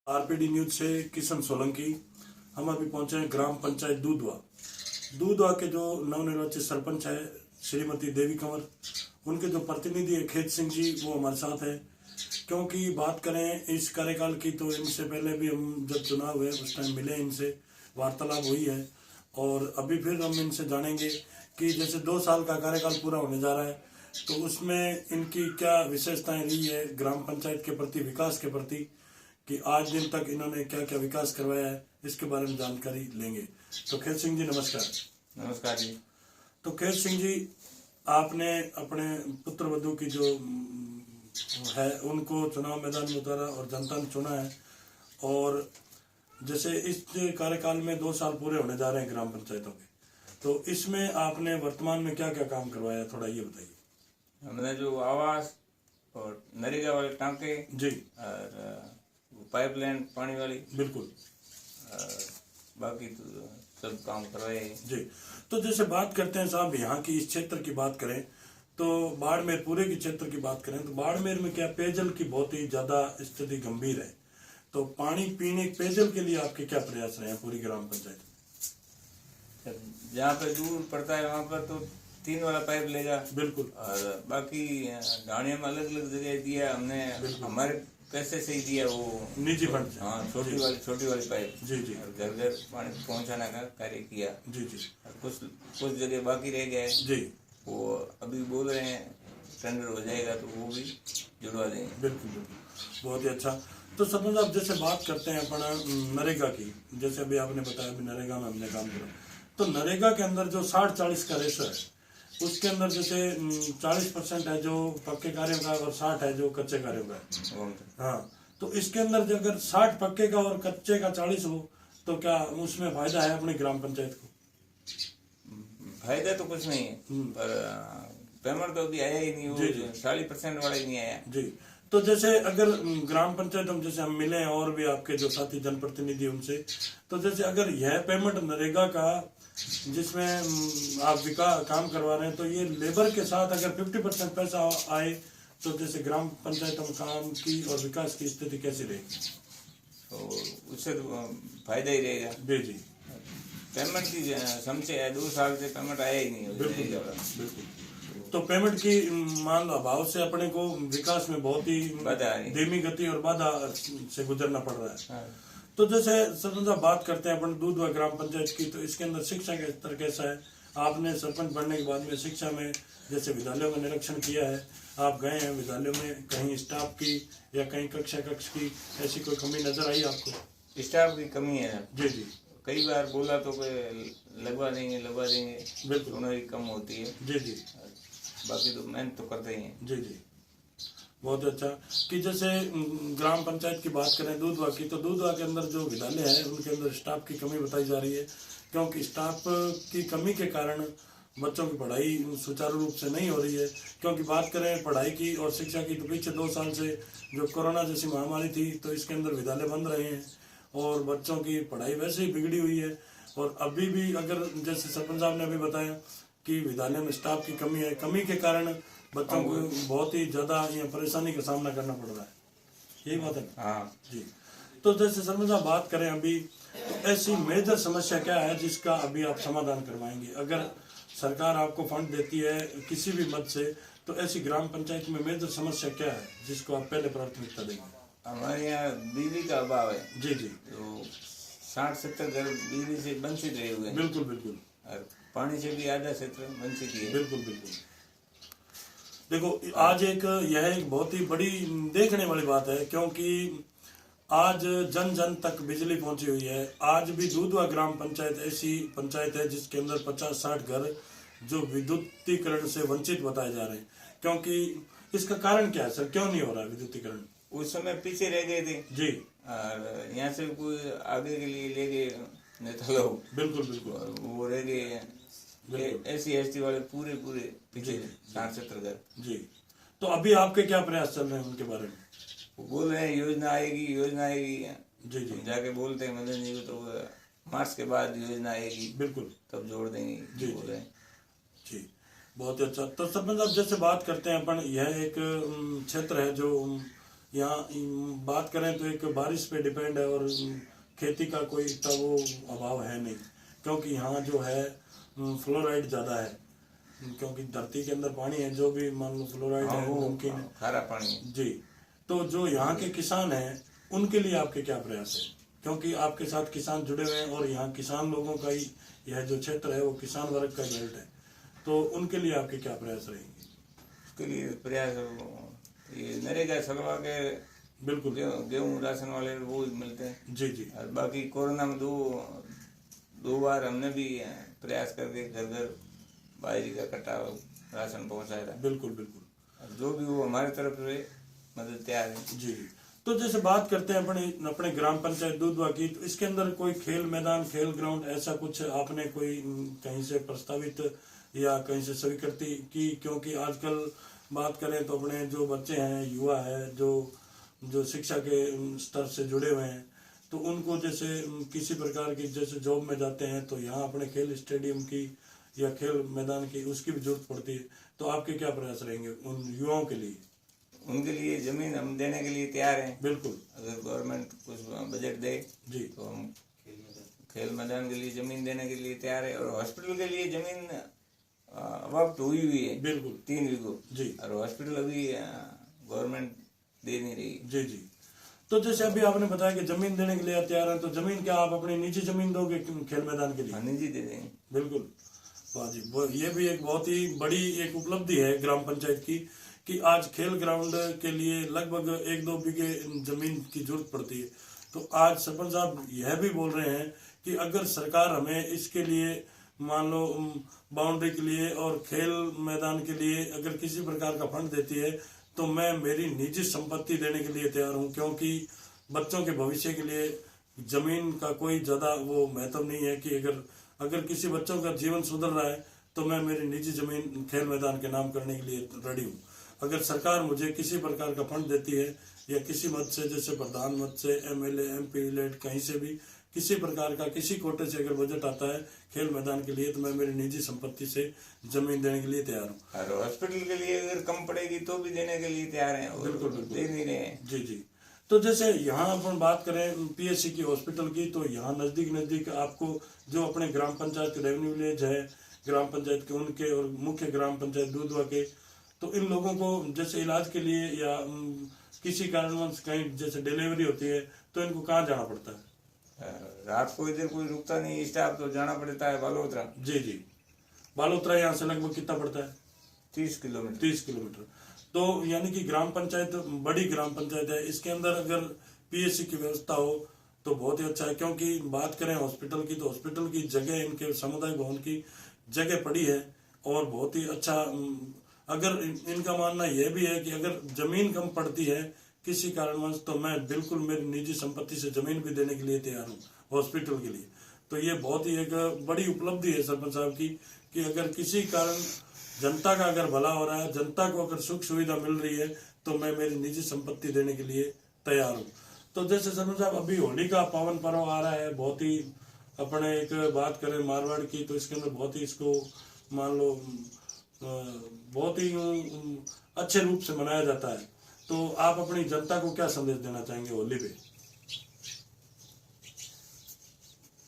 RPD news से किशन सोलंकी। हम अभी पहुंचे हैं ग्राम पंचायत दूधवा के जो नवनिर्वाचित सरपंच है श्रीमती देवी कंवर, उनके जो प्रतिनिधि है खेत सिंह जी, वो हमारे साथ है। क्योंकि बात करें इस कार्यकाल की तो इनसे पहले भी हम जब चुनाव हुए उस टाइम मिले, इनसे वार्तालाप हुई है और अभी फिर हम इनसे जानेंगे कि जैसे 2 साल का कार्यकाल पूरा होने जा रहा है तो उसमें इनकी क्या विशेषताएं रही है ग्राम पंचायत के प्रति, विकास के प्रति, कि आज दिन तक इन्होंने क्या क्या विकास करवाया है, इसके बारे में जानकारी लेंगे। तो खेत सिंह जी नमस्कार। नमस्कार जी। तो खेत सिंह जी, आपने अपने पुत्र वधू की जो है उनको चुनाव मैदान में उतारा और जनता ने चुना है, और जैसे इस कार्यकाल में 2 साल पूरे होने जा रहे हैं ग्राम पंचायतों के, तो इसमें आपने वर्तमान में क्या क्या काम करवाया, थोड़ा ये बताइए। हमने जो आवास और नरेगा वाले टांके जी और पाइपलाइन पानी वाली, बिल्कुल, बाकी तो सब काम करवाए जी। तो जैसे बात करते हैं साहब, यहाँ की इस क्षेत्र की बात करें तो बाड़मेर पूरे के क्षेत्र की बात करें तो बाड़मेर में क्या पेयजल की बहुत ही ज्यादा स्थिति गंभीर है, तो पानी पीने पेयजल के लिए आपके क्या प्रयास रहे हैं पूरी ग्राम पंचायत में? जहाँ पे दूर पड़ता है वहाँ पर तो 3 वाला पाइप लेगा, बिल्कुल, और बाकी ढाणिया में अलग अलग जगह दिया हमने, हमारे पैसे से ही दिया, वो निजी फंड से। हाँ, छोटी वाली पाइप। जी जी। और घर घर पानी पहुँचाने का कार्य किया। जी जी। और कुछ जगह बाकी रह गए जी, वो अभी बोल रहे हैं टेंडर हो जाएगा तो वो भी जुड़वा देंगे। बिल्कुल बिल्कुल, बहुत ही अच्छा। तो सरपंच साहब, जैसे बात करते हैं अपना नरेगा की, जैसे अभी आपने बताया अभी नरेगा में हमने काम करा, तो नरेगा के अंदर जो 60-40 का रेशो है उसके अंदर जैसे 40% है जो पक्के कार्यों का और 60 है जो कच्चे कार्यों का है। हाँ, तो इसके अंदर जो अगर 60 पक्के का और कच्चे का 40 हो तो क्या उसमें फायदा है अपनी ग्राम पंचायत को? फायदा तो कुछ नहीं है, पर पेमेंट तो अभी आया ही नहीं, वो 40% वाला ही नहीं आया जी। तो जैसे अगर ग्राम पंचायत हम जैसे हम मिले और भी आपके जो साथी जनप्रतिनिधि उनसे, तो जैसे अगर यह पेमेंट नरेगा का जिसमें आप काम करवा रहे हैं तो ये लेबर के साथ अगर 50% पैसा आए तो जैसे ग्राम पंचायतों में काम की और विकास की स्थिति कैसी रहेगी? तो उससे तो फायदा ही रहेगा। जी जी। पेमेंट की समस्या है, 2 साल से पेमेंट आया ही नहीं। बिल्कुल। तो पेमेंट की मान लो अभाव से अपने को विकास में बहुत ही धीमी गति और बाधा से गुजरना पड़ रहा है। हाँ। तो जैसे सरपंच साहब बात करते हैं अपन दूधवा ग्राम पंचायत की, तो इसके अंदर शिक्षा का स्तर कैसा है? आपने सरपंच बनने के बाद में शिक्षा में जैसे विद्यालयों में निरीक्षण किया है, आप गए हैं विद्यालयों में, कहीं स्टाफ की या कहीं कक्ष की ऐसी कोई कमी नजर आई आपको? स्टाफ की कमी है जी जी। कई बार बोला तो लगवा देंगे, बिल्कुल, उन्हें कम होती है। जी जी। बाकी तो मेहनत तो करते ही हैं। जी जी, बहुत अच्छा। कि जैसे ग्राम पंचायत की बात करें दूधवा की, तो दूधवा के अंदर जो विद्यालय है उनके अंदर स्टाफ की कमी बताई जा रही है, क्योंकि स्टाफ की कमी के कारण बच्चों की पढ़ाई सुचारू रूप से नहीं हो रही है। क्योंकि बात करें पढ़ाई की और शिक्षा की तो पीछे 2 साल से जो कोरोना जैसी महामारी थी तो इसके अंदर विद्यालय बंद रहे हैं और बच्चों की पढ़ाई वैसे ही बिगड़ी हुई है। और अभी भी अगर जैसे सरपंच साहब ने अभी बताया कि विद्यालय में स्टाफ की कमी है, कमी के कारण बच्चों को बहुत ही ज्यादा परेशानी का सामना करना पड़ रहा है, यही बात है। हाँ जी। तो जैसे सरपंच साहब बात करें अभी, तो ऐसी मेजर समस्या क्या है जिसका अभी आप समाधान करवाएंगे? अगर सरकार आपको फंड देती है किसी भी मद से, तो ऐसी ग्राम पंचायत में मेजर समस्या क्या है जिसको आप पहले प्राथमिकता देंगे? हमारे यहाँ बिजली का अभाव है। जी जी। तो 60-70 घर बिजली से वंचित रहे हुए हैं। बिल्कुल बिल्कुल। और पानी से भी आधा क्षेत्र वंचित ही है। बिल्कुल बिल्कुल। देखो, आज यह एक बहुत ही बड़ी देखने वाली बात है, क्योंकि आज जन जन तक बिजली पहुंची हुई है। आज भी दूधवा ग्राम पंचायत ऐसी पंचायत है जिसके अंदर 50-60 घर जो विद्युतीकरण से वंचित बताए जा रहे हैं। क्योंकि इसका कारण क्या है सर, क्यों नहीं हो रहा है विद्युतीकरण? उस समय पीछे रह गए थे जी, और यहाँ से कोई आगे के लिए ले गए नेता लोग। बिल्कुल बिल्कुल। वो रह गए SC/ST वाले पूरे पीछे 60-70 घर। जी। तो अभी आपके क्या प्रयास चल रहे हैं उनके बारे में? वो बोल रहे हैं योजना आएगी। जी जी। जाके बोलते हैं मदन जी को, तो मार्च के बाद योजना आएगी, बिल्कुल, तब जोड़ देंगे जी बोल रहे हैं। जी, बहुत अच्छा। तो सरपंच साहब जैसे बात करते हैं अपन, यह एक क्षेत्र है जो यहाँ बात करें तो एक बारिश पे डिपेंड है और खेती का कोई इतना वो अभाव है नहीं, क्योंकि यहाँ जो है फ्लोराइड ज़्यादा है, क्योंकि धरती के अंदर पानी है, जो भी मान लो फ्लोराइड है मुमकिन है, खारा पानी है जी। तो जो यहाँ के किसान हैं उनके लिए आपके क्या प्रयास है, क्योंकि आपके साथ किसान जुड़े हुए हैं और यहाँ किसान लोगों का ही यह जो क्षेत्र है वो किसान वर्ग का बेल्ट है, तो उनके लिए आपके क्या प्रयास रहेंगे? उसके लिए प्रयास ये नरेगा सलवा के बिल्कुल गेहूं राशन वाले वो मिलते हैं जी जी। और बाकी कोरोना में दो बार हमने भी प्रयास करके घर घर बाहरी का कट्टा राशन पहुंचाया था। बिल्कुल बिल्कुल, जो भी वो हमारे तरफ से मदद तैयार है जी जी। तो जैसे बात करते हैं अपने ग्राम पंचायत दूधवा की, तो इसके अंदर कोई खेल मैदान, खेल ग्राउंड ऐसा कुछ आपने कोई कहीं से प्रस्तावित या कहीं से स्वीकृति की? क्योंकि आजकल बात करें तो अपने जो बच्चे हैं, युवा है, जो शिक्षा के स्तर से जुड़े हुए हैं, तो उनको जैसे किसी प्रकार की जैसे जॉब में जाते हैं तो यहाँ अपने खेल स्टेडियम की या खेल मैदान की उसकी भी जरूरत पड़ती है, तो आपके क्या प्रयास रहेंगे उन युवाओं के लिए? उनके लिए जमीन हम देने के लिए तैयार हैं। बिल्कुल, अगर गवर्नमेंट कुछ बजट दे जी तो हम खेल मैदान के लिए जमीन देने के लिए तैयार है। और हॉस्पिटल के लिए जमीन वक्त हुई हुई है, बिल्कुल 3 बीघो जी। और हॉस्पिटल अभी गवर्नमेंट दे नहीं रही जी जी। तो जैसे अभी आपने बताया कि जमीन देने के लिए तैयार है, तो जमीन क्या आप अपनी निजी जमीन दोगे खेल मैदान के लिए? निजी दे देंगे। बिल्कुल, वाह जी, ये भी एक बहुत ही बड़ी एक उपलब्धि है ग्राम पंचायत की कि आज खेल ग्राउंड के लिए लगभग 1-2 बीघे जमीन की जरूरत पड़ती है। तो आज सरपंच साहब यह भी बोल रहे हैं कि अगर सरकार हमें इसके लिए मान लो बाउंड्री के लिए और खेल मैदान के लिए अगर किसी प्रकार का फंड देती है तो मैं मेरी निजी संपत्ति देने के लिए तैयार हूं, क्योंकि बच्चों के भविष्य के लिए जमीन का कोई ज्यादा वो महत्व नहीं है कि अगर किसी बच्चों का जीवन सुधर रहा है तो मैं मेरी निजी जमीन खेल मैदान के नाम करने के लिए रेडी हूँ। अगर सरकार मुझे किसी प्रकार का फंड देती है या किसी मद से, जैसे प्रधान मद से, एमएलए, एमपी लेट कहीं से भी किसी प्रकार का किसी कोटे से अगर बजट आता है खेल मैदान के लिए, तो मैं मेरी निजी संपत्ति से जमीन देने के लिए तैयार हूँ। और हॉस्पिटल के लिए अगर कम पड़ेगी तो भी देने के लिए तैयार हैं। बिल्कुल बिल्कुल, दे नहीं रहे हैं। जी जी। तो जैसे यहाँ अपन बात करें पीएचसी की हॉस्पिटल की, तो यहाँ नजदीक आपको जो अपने ग्राम पंचायत के रेवेन्यू विलेज है ग्राम पंचायत के उनके और मुख्य ग्राम पंचायत दूधवा के, तो इन लोगों को जैसे इलाज के लिए या किसी कारणवश कहीं जैसे डिलीवरी होती है तो इनको कहाँ जाना पड़ता है? रात को इधर कोई रुकता नहीं स्टाफ, तो जाना पड़ता है बालोतरा। जी जी। बालोतरा यहाँ से लगभग कितना पड़ता है? 30 किलोमीटर। 30 किलोमीटर। तो यानी कि ग्राम पंचायत बड़ी ग्राम पंचायत है, इसके अंदर अगर पीएचसी की व्यवस्था हो तो बहुत ही अच्छा है। क्योंकि बात करें हॉस्पिटल की, तो हॉस्पिटल की जगह इनके समुदाय भवन की जगह पड़ी है और बहुत ही अच्छा। अगर इनका मानना यह भी है कि अगर जमीन कम पड़ती है किसी कारणवश, तो मैं बिल्कुल मेरी निजी संपत्ति से जमीन भी देने के लिए तैयार हूँ हॉस्पिटल के लिए। तो ये बहुत ही एक बड़ी उपलब्धि है सरपंच साहब की कि अगर किसी कारण जनता का अगर भला हो रहा है, जनता को अगर सुख सुविधा मिल रही है, तो मैं मेरी निजी संपत्ति देने के लिए तैयार हूँ। तो जैसे सरपंच साहब अभी होली का पावन पर्व आ रहा है, बहुत ही अपने एक बात करें मारवाड़ की, तो इसके अंदर बहुत ही इसको मान लो बहुत ही अच्छे रूप से मनाया जाता है। तो आप अपनी जनता को क्या संदेश देना चाहेंगे होली पे?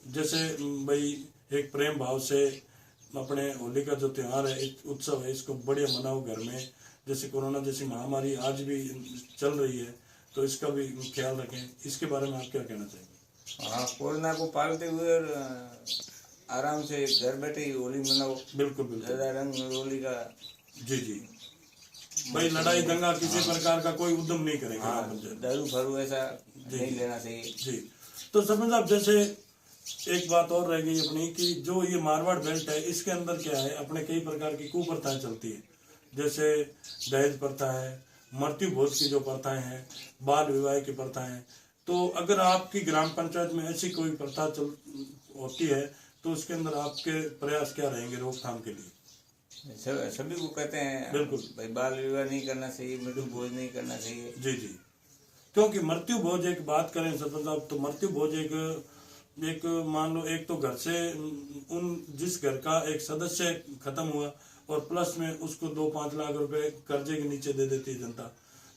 जैसे भाई एक प्रेम भाव से अपने होली का जो त्योहार है, एक उत्सव है, इसको बढ़िया मनाओ घर में। जैसे कोरोना जैसी महामारी आज भी चल रही है, तो इसका भी ख्याल रखें। इसके बारे में आप क्या कहना चाहेंगे? हाँ, कोरोना को पालते हुए और आराम से घर बैठे ही होली मनाओ। बिल्कुल बिल्कुल, ज्यादा रंग होली का। जी जी। भाई लड़ाई दंगा किसी प्रकार का कोई उद्यम नहीं करेंगे। हाँ, दारू फारू ऐसा नहीं लेना चाहिए। जी। तो सरपंच साहब जैसे एक बात और रह गई अपनी कि जो ये मारवाड़ बेल्ट है, इसके अंदर क्या है, अपने कई प्रकार की कुप्रथाएं चलती है। जैसे दहेज प्रथा है, मृत्यु भोज की जो प्रथाएं हैं, बाल विवाह की प्रथाएं। तो अगर आपकी ग्राम पंचायत में ऐसी कोई प्रथा होती है तो उसके अंदर आपके प्रयास क्या रहेंगे रोकथाम के लिए? सभी को कहते हैं बिल्कुल भाई बाल विवाह नहीं करना चाहिए, मृत्यु भोज नहीं करना चाहिए। जी जी। क्योंकि मृत्यु भोज एक बात करें सरपंच साहब, तो मृत्यु भोज एक मान लो एक तो घर से जिस घर का एक सदस्य खत्म हुआ और प्लस में उसको 2-5 लाख रुपए कर्जे के नीचे दे देती है जनता,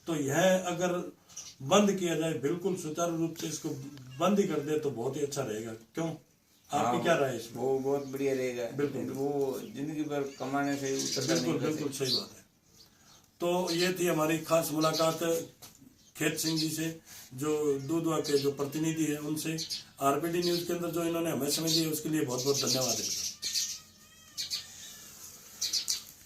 तो यह अगर बंद किया जाए, बिल्कुल सुचारू रूप से इसको बंद ही कर दे तो बहुत ही अच्छा रहेगा। क्यों, आपकी क्या राय है इसमें? वो बहुत बढ़िया रहेगा। बिल्कुल। वो जिंदगी भर कमाने से बिल्कुल बिल्कुल सही बात है। तो ये थी हमारी खास मुलाकात खेत सिंह जी से, जो दूधवा के जो प्रतिनिधि है उनसे। आरपीडी न्यूज के अंदर जो इन्होंने हमें समय दी उसके लिए बहुत बहुत धन्यवाद है।